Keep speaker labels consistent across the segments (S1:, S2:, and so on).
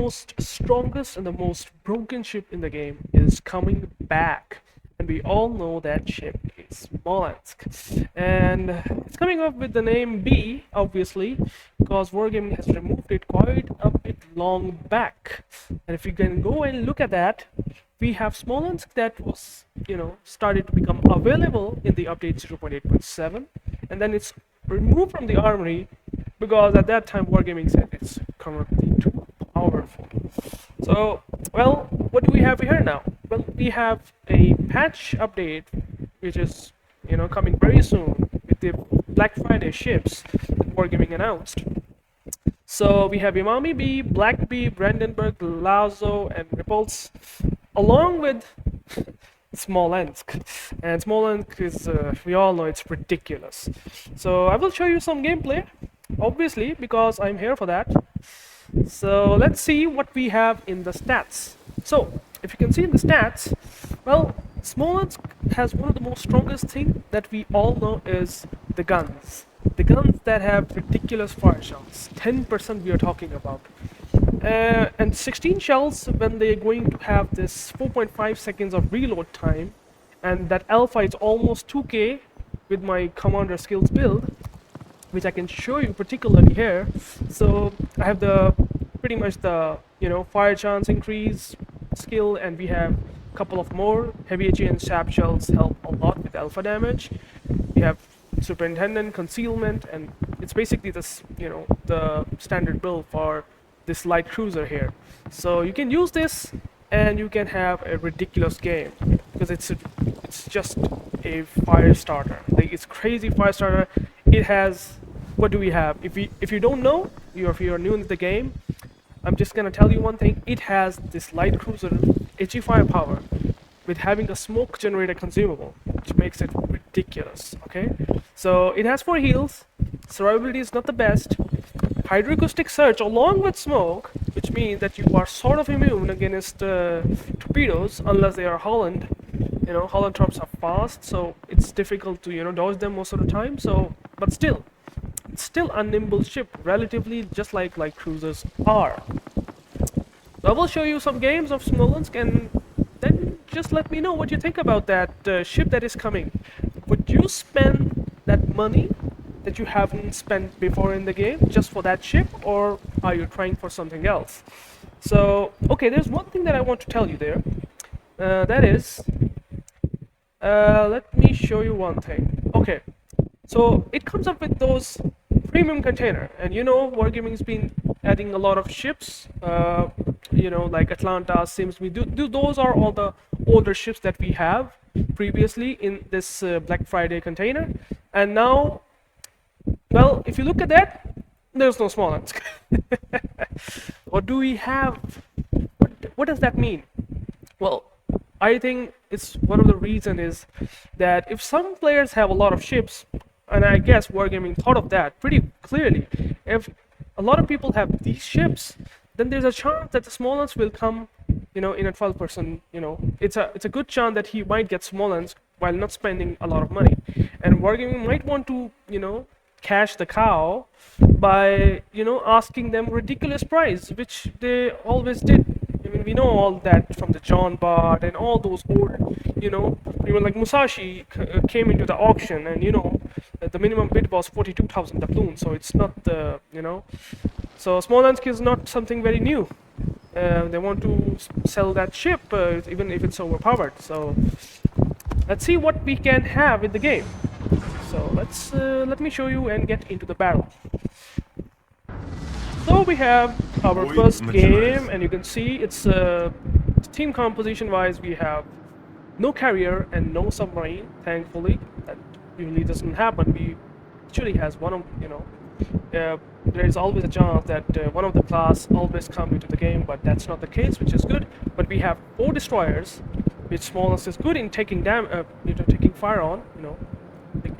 S1: most strongest and the most broken ship in the game is coming back. And we all know that ship is Smolensk. And it's coming up with the name B, obviously, because Wargaming has removed it quite a bit long back. And if you can go and look at that, we have Smolensk that was, started to become available in the update 0.8.7, and then it's removed from the armory because at that time Wargaming said it's currently too powerful. So, well, what do we have here now? Well, we have a patch update which is, coming very soon with the Black Friday ships that Wargaming announced. So we have Imami B, Black B, Brandenburg, Lazo, and Repulse, along with Smolensk. And Smolensk is, we all know it's ridiculous. So I will show you some gameplay, obviously, because I'm here for that. So let's see what we have in the stats. So if you can see in the stats, well, Smolensk has one of the most strongest thing that we all know is the guns. The guns that have ridiculous fire shots, 10% we are talking about. And 16 shells when they're going to have this 4.5 seconds of reload time, and that alpha is almost 2k with my commander skills build, which I can show you particularly here. So I have the pretty much the fire chance increase skill, and we have a couple of more. Heavy HE and sap shells help a lot with alpha damage. We have superintendent, concealment, and it's basically this the standard build for this light cruiser here. So you can use this and you can have a ridiculous game because it's just a fire starter. Like, it's crazy fire starter. It has, what do we have? If you don't know, if you're new in the game, I'm just gonna tell you one thing. It has this light cruiser HE firepower with having a smoke generator consumable, which makes it ridiculous. Okay, so it has 4 heals. Survivability is not the best. Hydroacoustic search along with smoke, which means that you are sort of immune against torpedoes unless they are Holland. Holland traps are fast, so it's difficult to dodge them most of the time. So, but still, it's still a nimble ship, relatively, just like light cruisers are. So I will show you some games of Smolensk, and then just let me know what you think about that ship that is coming. Would you spend that money that you haven't spent before in the game just for that ship, or are you trying for something else? So, okay, there's one thing that I want to tell you there. That is, let me show you one thing. Okay, so it comes up with those premium container, and Wargaming's been adding a lot of ships, like Atlanta, Sims. Those are all the older ships that we have previously in this Black Friday container, and now, well, if you look at that, there's no Smolensk. What do we have? What does that mean? Well, I think it's one of the reasons is that if some players have a lot of ships, and I guess Wargaming thought of that pretty clearly, if a lot of people have these ships, then there's a chance that the Smolensk will come, in a 12%. It's a good chance that he might get Smolensk while not spending a lot of money, and Wargaming might want to, cash the cow by asking them ridiculous price, which they always did. I mean, we know all that from the John Bart and all those old, even like Musashi came into the auction, and the minimum bid was 42,000 doubloons, so it's not the so Smolensk is not something very new. They want to sell that ship even if it's overpowered. So let's see what we can have in the game. So let me show you and get into the battle. So we have our first game, and you can see it's team composition wise, we have no carrier and no submarine. Thankfully, that usually doesn't happen. We actually has one of there is always a chance that one of the class always come into the game, but that's not the case, which is good. But we have 4 destroyers, which Smolensk is good in taking taking fire on.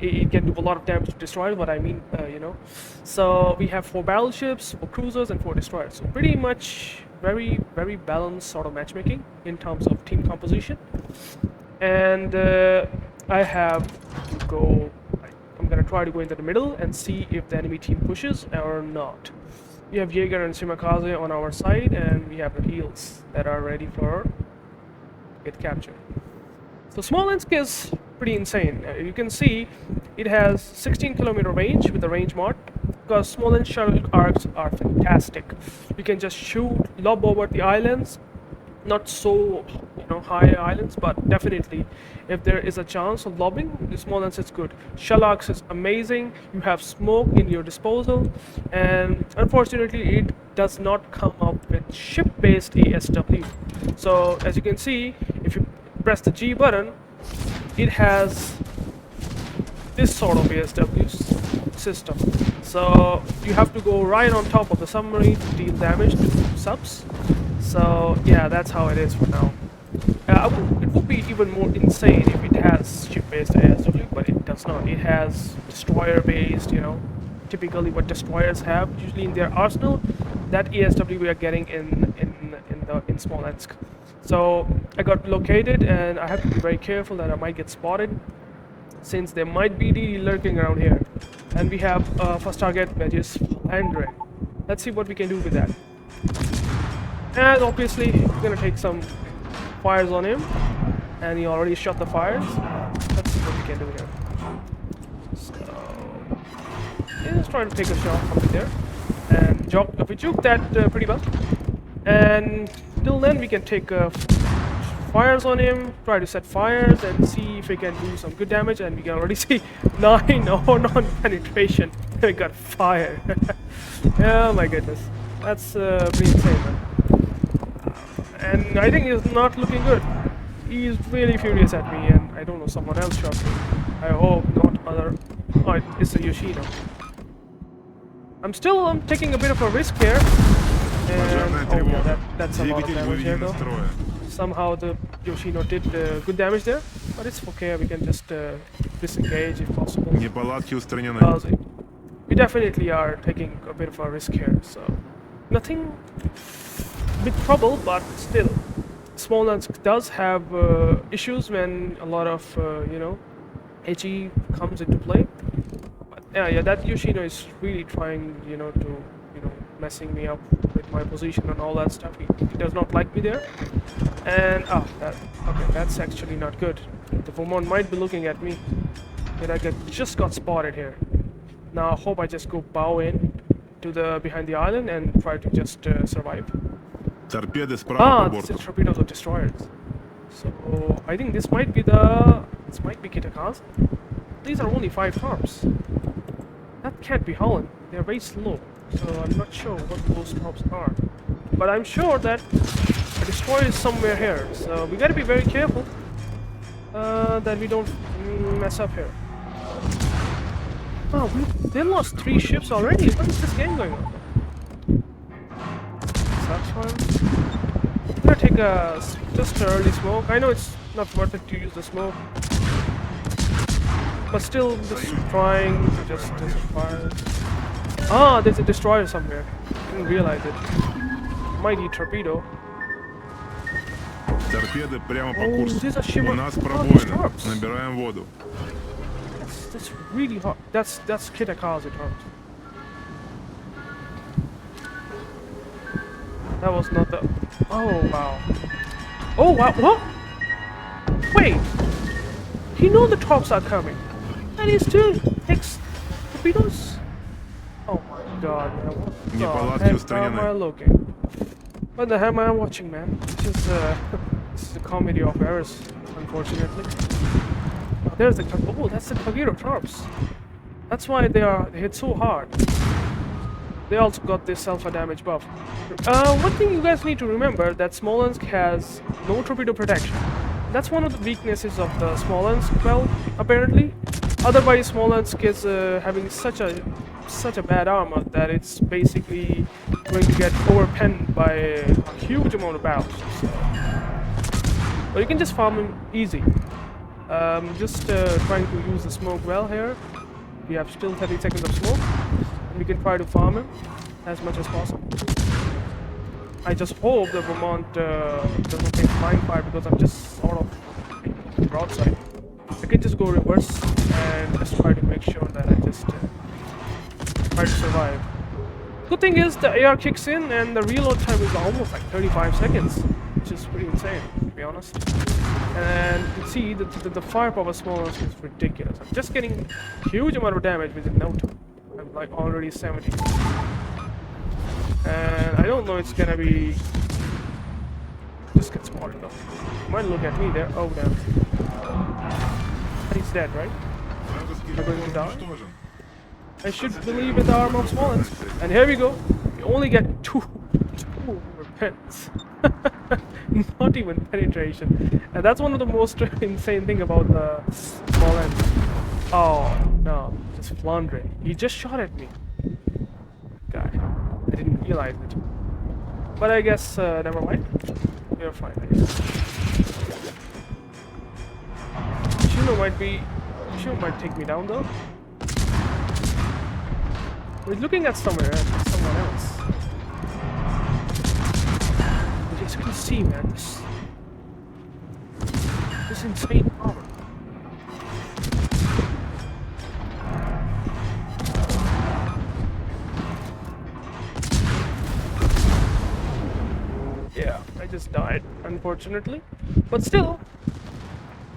S1: It can do a lot of damage to destroyers, what I mean, So we have 4 battleships, 4 cruisers, and 4 destroyers. So pretty much very, very balanced sort of matchmaking in terms of team composition. And I have to go. I'm gonna try to go into the middle and see if the enemy team pushes or not. We have Jaeger and Shimakaze on our side, and we have the heals that are ready for get captured. So Smolensk is pretty insane. You can see it has 16-kilometer range with the range mod, because Smolensk shuttle arcs are fantastic. You can just shoot, lob over the islands, not so high islands, but definitely if there is a chance of lobbing, the Smolensk is good. Shell arcs is amazing. You have smoke in your disposal, and unfortunately it does not come up with ship-based ASW. So as you can see, if you press the G button, it has this sort of ASW system. So you have to go right on top of the submarine to deal damage to subs. So yeah, that's how it is for now. It would be even more insane if it has ship-based ASW, but it does not. It has destroyer-based, typically what destroyers have usually in their arsenal. That ASW we are getting in Smolensk. So I got located, and I have to be very careful that I might get spotted, since there might be DD lurking around here. And we have first target, which is Andre. Let's see what we can do with that. And obviously, we're gonna take some fires on him, and he already shot the fires. Let's see what we can do here. So, yeah, let's try to take a shot from there, and we juke that pretty well. And till then, we can take fires on him, try to set fires, and see if we can do some good damage. And we can already see 9 on penetration. We got fire. Oh my goodness, that's pretty insane, man. And I think he's not looking good. He's really furious at me, and I don't know, someone else shot me. I hope not other. Oh, it's a Yoshino. I'm taking a bit of a risk here. And oh yeah, that's a lot of damage here though. Somehow the Yoshino did good damage there, but it's okay. We can just disengage if possible. We definitely are taking a bit of a risk here, so nothing big trouble, but still, Smolensk does have issues when a lot of HE comes into play. But yeah, that Yoshino is really trying, to messing me up with my position and all that stuff. He does not like me there. And that's actually not good. The Vermont might be looking at me, and I just got spotted here. Now I hope I just go bow in to the behind the island and try to just survive. This is torpedoes or destroyers. So I think this might be Kitakaze. These are only 5 torps. That can't be Holland. They're very slow, so I'm not sure what those torps are. But I'm sure that a destroyer is somewhere here. So we gotta be very careful that we don't mess up here. Oh, they lost 3 ships already. What is this game going on? Sucks for him. I'm gonna take just an early smoke. I know it's not worth it to use the smoke, but still just trying to just fire. Ah, there's a destroyer somewhere. Didn't realize it. Mighty torpedo.
S2: Торпеды прямо по курсу. У нас пробоина. Набираем воду.
S1: That's really hot. That's Kitakaze torps. That was not the. Oh wow. Oh wow. What? Wait. He knows the torps are coming, and he still takes torpedoes. Oh my god, man. What the heck am I looking? What the hell am I watching, man? This is a comedy of errors, unfortunately. There's the. Oh, that's the Kagero torps. That's why they hit so hard. They also got this alpha damage buff. One thing you guys need to remember, that Smolensk has no torpedo protection. That's one of the weaknesses of the Smolensk, well, apparently. Otherwise, Smolensk is having such a bad armor that it's basically going to get overpenned by a huge amount of battles. So. But you can just farm him easy. Just trying to use the smoke well here. We have still 30 seconds of smoke. We can try to farm him as much as possible. I just hope the Vermont doesn't take flying fire, because I'm just sort of broadside. I can just go reverse and just try to make sure that I just try to survive. Good thing is the AR kicks in and the reload time is almost like 35 seconds, which is pretty insane, to be honest. And you can see that the firepower small is ridiculous. I'm just getting huge amount of damage within no time. I'm like already 70. And I don't know it's gonna be... Just get spotted though. Might look at me there. Oh damn. He's dead, right? Am I going to die? I should believe in the arm of Smolens. And here we go. You only get two repents. Not even penetration. And that's one of the most insane thing about the Smolens. Oh no, just floundering. He just shot at me. Guy. I didn't realize it. But I guess never mind. We're fine, I guess. Shino might take me down though. We're looking at someone else. But as you can see, man, this insane power. Yeah, I just died, unfortunately. But still,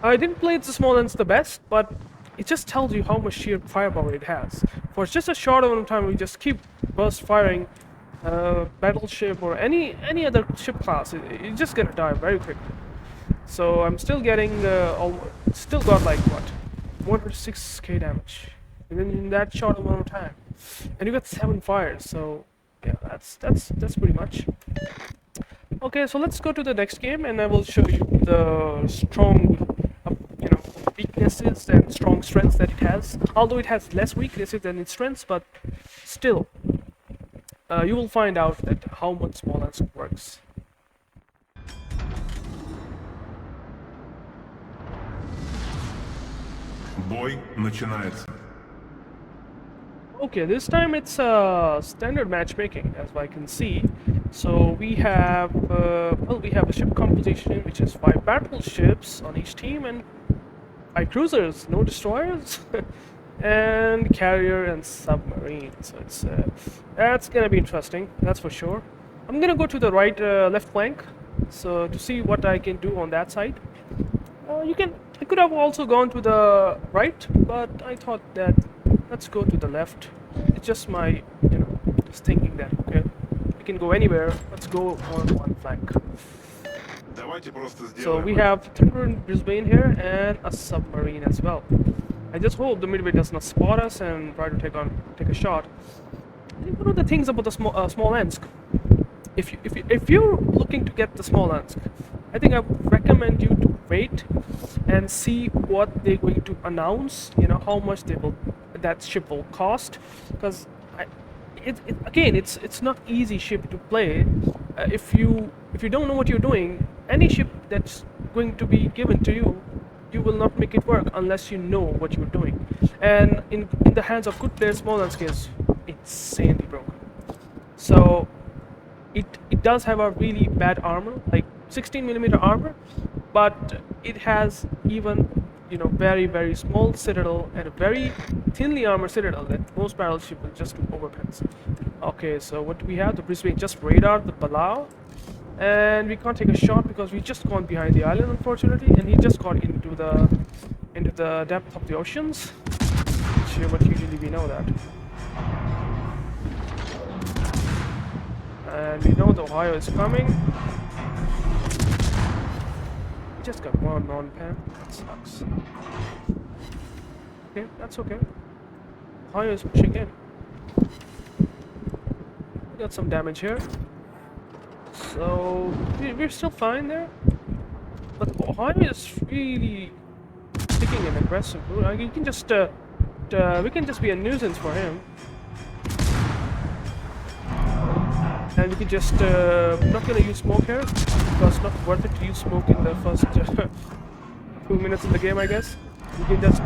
S1: I didn't play the Smolens the best, but it just tells you how much sheer firepower it has. For just a short amount of time, we just keep burst firing battleship or any other ship class. It's just gonna die very quickly. So I'm still getting still got like what 106k damage in that short amount of time, and you got 7 fires. So yeah, that's pretty much. Okay, so let's go to the next game, and I will show you the strong weaknesses and strong strengths that it has. Although it has less weaknesses than its strengths, but still, you will find out that how much Smolens works.
S2: Бой начинается.
S1: Okay, this time it's standard matchmaking, as I can see. So we have we have a ship composition which is 5 battleships on each team and 5 cruisers, no destroyers, and carrier and submarine. So it's that's gonna be interesting, that's for sure. I'm gonna go to the right left flank, so to see what I can do on that side. I could have also gone to the right, but I thought that let's go to the left. It's just my just thinking that okay, we can go anywhere. Let's go on one flank. So we have Thunder in Brisbane here and a submarine as well. I just hope the midway does not spot us and try to take a shot. I think one of the things about the Smolensk, if you're looking to get the Smolensk, I think I would recommend you to wait and see what they're going to announce. How much that ship will cost, because it's not easy ship to play. If you don't know what you're doing, any ship that's going to be given to you, you will not make it work unless you know what you're doing. And in the hands of good players, Smolensk is insanely broken. So it does have a really bad armor, like 16mm armor, but it has even very small citadel and a very thinly armored citadel that most battleship will just do overpens. Okay, so what do we have? The Brisbane just radar the Palau, and we can't take a shot because we just gone behind the island, unfortunately, and he just got into the depth of the oceans, but usually we know that. And we know the Ohio is coming. Just got one non-pen. That sucks. Okay, that's okay. Ohio is pushing in. We got some damage here. So we're still fine there. But Ohio is really taking an aggressive route. You can just we can just be a nuisance for him. And we can just I'm not gonna use smoke here because it's not worth it to use smoke in the first 2 minutes of the game, I guess. We can just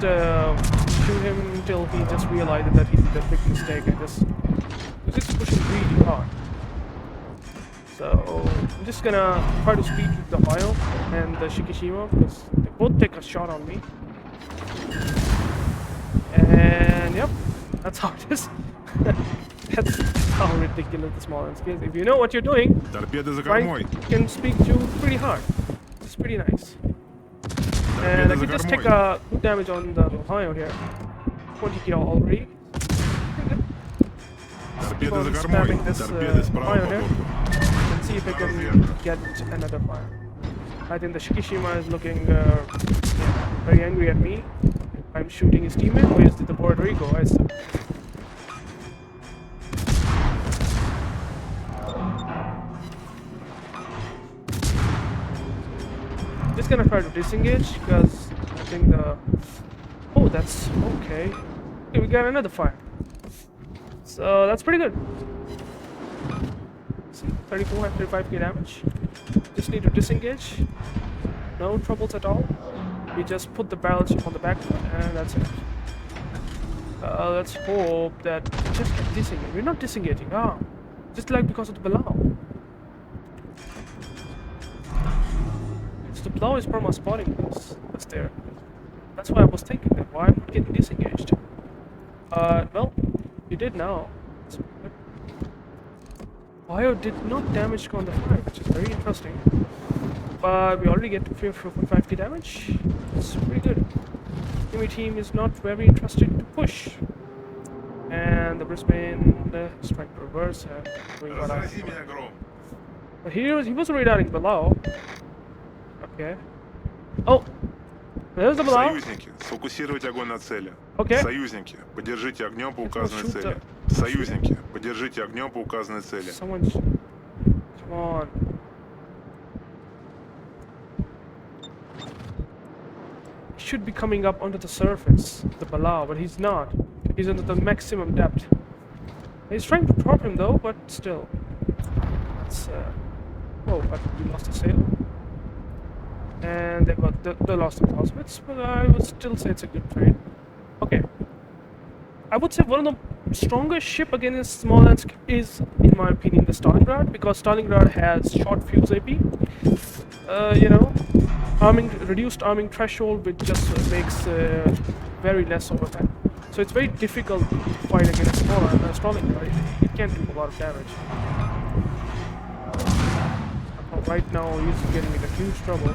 S1: shoot him until he just realizes that he did a big mistake and he's just pushing really hard. So I'm just gonna try to speed with the Ohio and the Shikishima because they both take a shot on me. And yep, that's how it is. That's how ridiculous the Smolensk is. If you know what you're doing,
S2: Торпеды за кормой.
S1: Frank can speak to you pretty hard. It's pretty nice. And I
S2: Торпеды за
S1: can just take
S2: кормой.
S1: a good damage on the Ohio here. 20 kill already. Keep
S2: Торпеды
S1: on
S2: за кормой.
S1: spamming this
S2: Торпеды справа
S1: Ohio
S2: по
S1: here.
S2: борту.
S1: And see if I can get another fire. I think the Shikishima is looking very angry at me. I'm shooting his teammate. Where is the Puerto Rico? I see. Just gonna try to disengage because I think the. Oh, that's okay. Okay, we got another fire. So that's pretty good. See, 34 and 35k damage. Just need to disengage. No troubles at all. We just put the barrel chip on the back foot and that's it. Let's hope that just get disengaged. We're not disengaging. Ah, just like because of the Bilal. So the Bilal is perma spotting us there. That's why I was thinking that why I'm not getting disengaged. Well, you did now. Ohio did not damage on the fire, which is very interesting. But we already get 4.5k damage. It's pretty good. Enemy team is not very interested to push. And the Brisbane is trying to reverse and doing what I.
S2: Разрази меня гром.
S1: But he was rerouting below. Okay. Oh! There's the below.
S2: Союзники, сфокусировать огонь на цели.
S1: Okay.
S2: Союзники, поддержите огнем по указанной
S1: shoot
S2: цели. Союзники, поддержите огнем по указанной цели.
S1: Someone's. Come on. He should be coming up onto the surface, the Balau, but he's not. He's under the maximum depth. He's trying to drop him though, but still. That's. Oh, but we lost the sail. And they lost the cosmets, but I would still say it's a good trade. Okay. I would say one of the strongest ship against Smolensk is, in my opinion, the Stalingrad, because Stalingrad has short fuse AP. You know, reduced arming threshold, which just makes very less overtime. So it's very difficult to fight against Stalingrad. It can do a lot of damage. Right now, he's getting into huge trouble.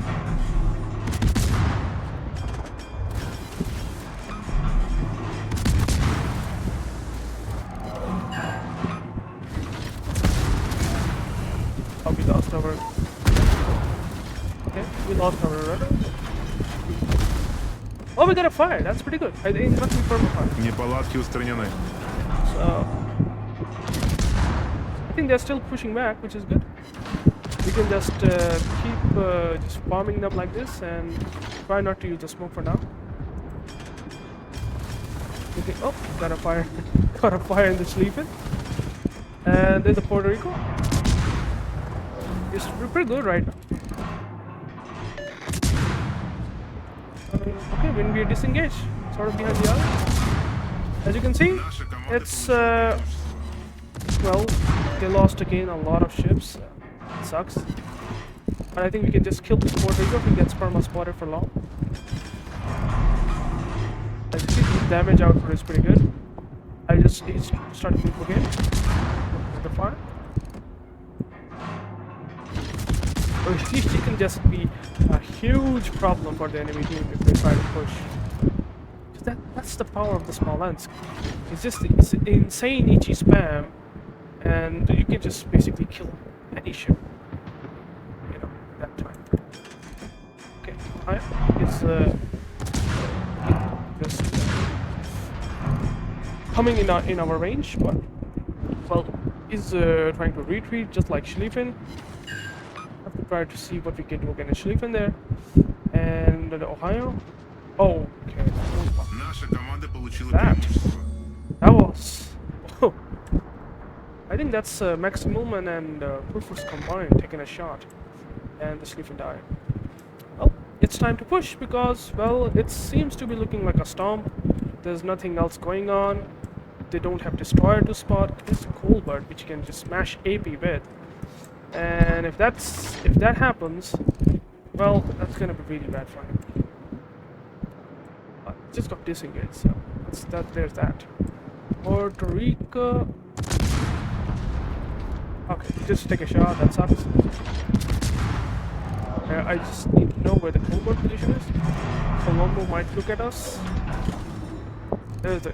S1: Oh, we lost our. Okay, we lost our rudder. Oh, we got a fire. That's pretty good. I think it must be perma fire.
S2: Неполадки устранены.
S1: So I think they're still pushing back, which is good. We can just keep just farming them like this and try not to use the smoke for now. Okay, oh, got a fire. Got a fire in the sleeping. And there's a Puerto Rico. It's pretty good right now. Okay, when we disengage, sort of behind the other. As you can see, it's well, they lost again a lot of ships. Sucks. But I think we can just kill this Puerto Rico if he gets perma spotted for long. As you see, the damage output is pretty good. He's starting to move again. With the fire. So he can just be a huge problem for the enemy team if they try to push. That's the power of the Smolensk. It's insane EG spam, and you can just basically kill any ship. You know, that time. Okay, it's just coming in our range, but well, he's trying to retreat just like Schlieffen. Have to try to see what we can do against Schlieffen there, and the Ohio. Oh, okay.
S2: Наша команда получила
S1: That.
S2: преимущество.
S1: That was. Oh. I think that's Max Millman and Purfors combined taking a shot, and the Schlieffen died. Well, it's time to push because, well, it seems to be looking like a stomp. There's nothing else going on. They don't have destroyer to spot. There's a Colbert which you can just smash AP with, and if that happens, well, that's gonna be really bad for him. Just got disengaged, so there's that. Puerto Rico. Okay, just take a shot. That sucks. I just need to know where the Colombo position is. Colombo might look at us. There's the.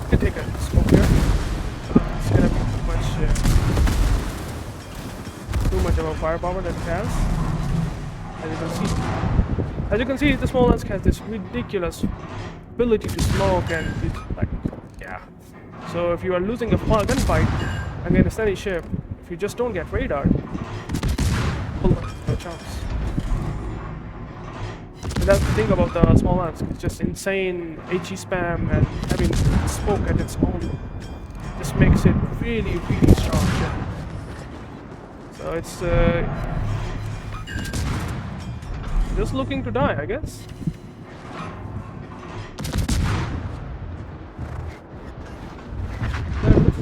S1: Can take a smoke here. It's gonna be too much of a firepower that it has. As you can see, the Smolensk has this ridiculous ability to smoke and it's like, yeah. So if you are losing a gunfight against any ship, if you just don't get radar, no chance. And that's the thing about the Smolensk, it's just insane HE spam and having smoke at its own just makes it really, really strong ship. So it's just looking to die, I guess.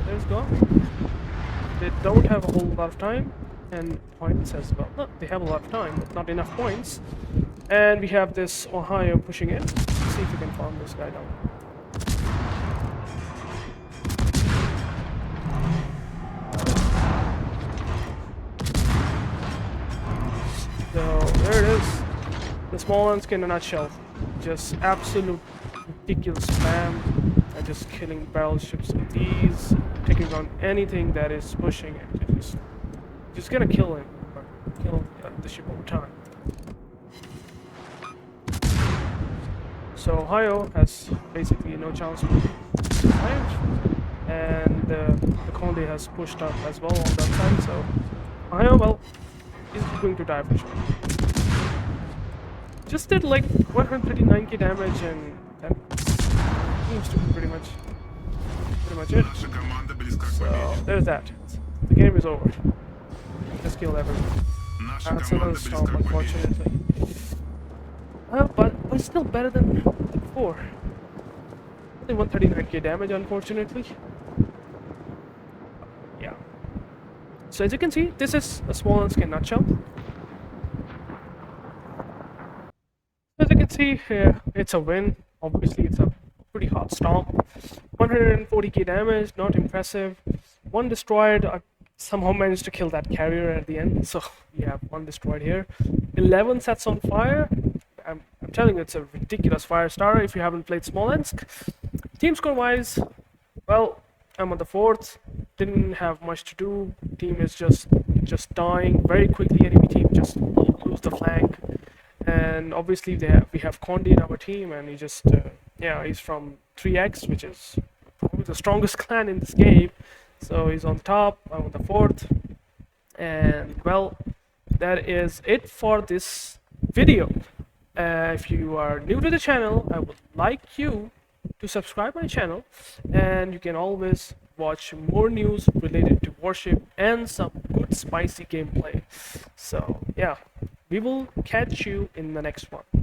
S1: There's go. They don't have a whole lot of time and points as well. No, they have a lot of time, but not enough points. And we have this Ohio pushing in. Let's see if we can farm this guy down. So there it is. The Smolensk in a nutshell. Just absolute ridiculous spam. And just killing battleships with ease. Taking on anything that is pushing it. Just gonna kill him. Or kill the ship over time. So Ohio has basically no chance to survive. And the Conde has pushed up as well on that side. So Ohio, well, is going to die for sure. Just did like 139k damage and that seems to be pretty much it. So there's that. The game is over. Just killed everyone. That's another stop, unfortunately. But it's still better than before. Only 139k damage, unfortunately. Yeah. So as you can see, this is a Smolensk in a nutshell. As you can see here, it's a win. Obviously, it's a pretty hot stomp. 140k damage, not impressive. One destroyed. I somehow managed to kill that carrier at the end. So we have one destroyed here. 11 sets on fire. I'm telling you, it's a ridiculous fire starter if you haven't played Smolensk. Team score wise, well, I'm on the 4th. Didn't have much to do. Team is just dying very quickly. Enemy team just lose the flank. And obviously we have Conde in our team, and he just he's from 3X, which is probably the strongest clan in this game. So he's on top. I'm on the 4th. And well, that is it for this video. If you are new to the channel, I would like you to subscribe my channel, and you can always watch more news related to Warship and some good spicy gameplay. So yeah, we will catch you in the next one.